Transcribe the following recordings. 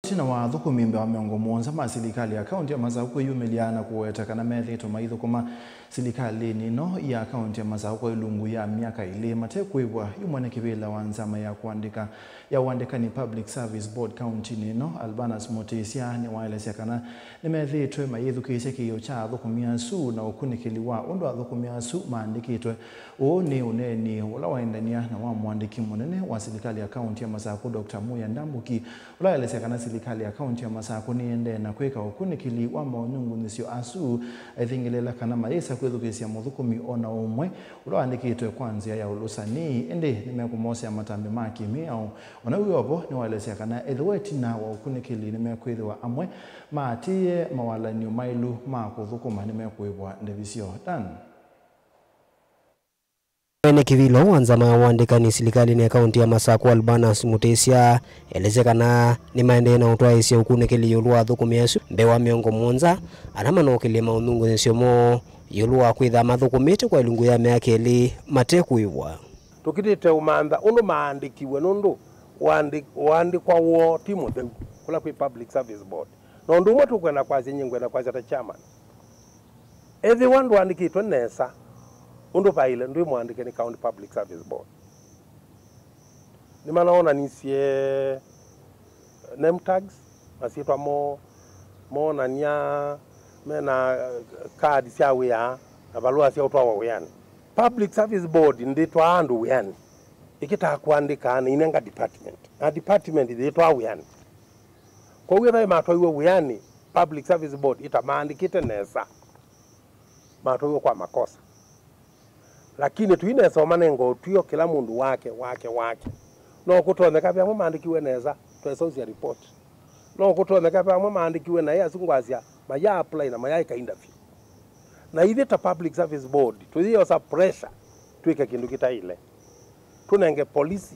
Tina wa dhuku mimbe wa miongo mwonza ma silikali ya kaunti ya Masaku yumeliana kuweta kana metheto maitho kuma silikali nino ya kaunti ya Masaku ilungu ya miaka ile matekwibwa yumwane kibila wanzama ya kuandika ni Public Service Board County nino Albanas Mutesia ni waelesea kana ni metheto maitho kise kiyo cha dhuku miasu na ukunikiliwa undo wa dhuku miasu maandikitwe ni uneni ula waendania na wa muandiki mwenene wa silikali ya kaunti ya Masaku Dr. Muya Ndambuki ula waelesea kana silikali ya kaunti ya Masaku niende na kweka ukunikili wa maunungu nisio asu ethingilela kana marisa kwethukisia muthukumi ona umwe ula waandikitwe kwanzia ya ulusani ende nimekumose ya matambi maki miao ona uyobo ni waelesea kana ethweti na wa ukunikili nimekwithwa amwe maatie mawalani mailu makuthukuma nimekwibwa ndevisio dan Ene kivilo wanzama waandika ni silikali ni kaunti ya Masaku Albanas Mutesia elezekana ni maende na utwa isi ukunikili yulua thukumiasu mbewa miongo mwonza anama no kili maunungu nisiomo yulua kwitha mathukumite kwa ilungu ya meakeli matekuiwa tukitite umanda uno maandikiwe nundu waandikwa wo timu theu kula kwi Public Service Board no ndu mwe tukwenda kwazi nyingwenda kwazi ata chairman ethi wandu waandikitwe nesa undo paile ndu muandike ni County Public Service Board ni manaona nisie name tags masitwa mo nania mena card sia wea na balua sia utwa weyani Public Service Board nditwa andu weyani ikita kuandika ni inenga department na department nditwa weyani kwa hiyo matwa iwe weyani Public Service Board itamaandikite nesa matwa iwe kwa makosa lakini tuine soma nengo tuyo kila mundu wake no kutoneka pya maandikiwe neza twesosia report no kutoneka pya maandikiwe na ya sungwazia maya apply na maya interview na ile ta Public Service Board tuyo sa pressure tuike kindu kita ile tunenge police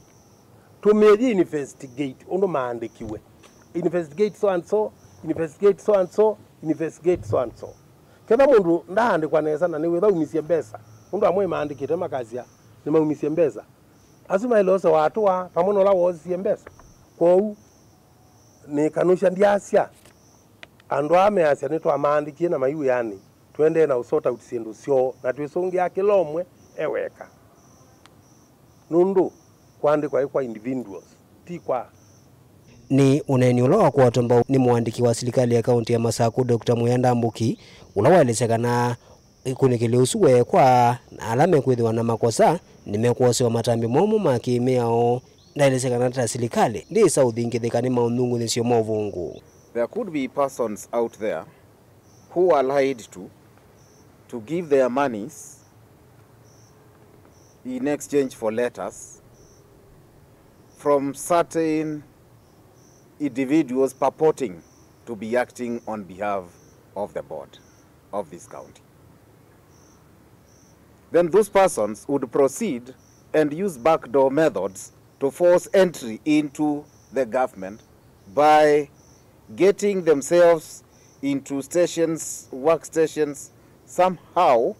tumeji investigate undo maandikiwe investigate so and so investigate so and so investigate so and so kila mundu ndaandikwa neza na ni without umisie mbesa mundu amwe maandikite makazia ni maumisie mbesa azuma ilose watu wa pamono la wozie mbesa kwou ni kanusha ndiasia andu ame asia nitwa maandikie na mayu yani twende na usota utisindu sio na twisongia kilomwe eweka nundu kuandikwa kwa individuals ti kwa ni uneni ula wa kuwatomba ni muandiki wa silikali ya kaunti ya Masaku Dr. Muya Ndambuki ula waelezekana ikunikili usuwe kwa alame kwithiwa na makosa nimekuosewa matambi momo makimiao ndaelezekana ta silikali ndi sauthi ngithikani maunungu nisio movungu. There could be persons out there who are lied to give their monies in exchange for letters from certain individuals purporting to be acting on behalf of the board of this county. Then those persons would proceed and use backdoor methods to force entry into the government by getting themselves into stations, workstations, somehow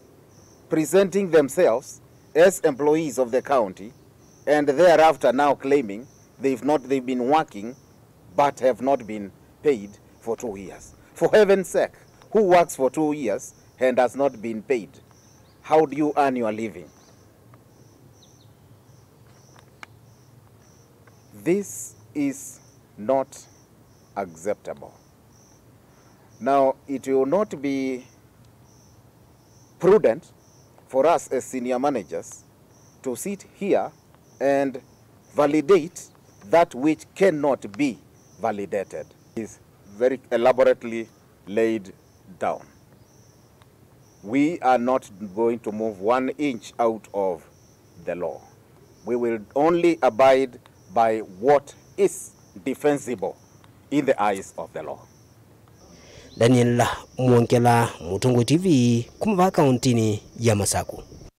presenting themselves as employees of the county, and thereafter now claiming they've been working but have not been paid for 2 years. For heaven's sake, who works for 2 years and has not been paid? How do you earn your living? This is not acceptable. Now, it will not be prudent for us as senior managers to sit here and validate that which cannot be validated. It's very elaborately laid down. We are not going to move 1 inch out of the law. We will only abide by what is defensible in the eyes of the law. Daniel Mwonkela, Mutungu TV, kumva kauntini ya Masaku.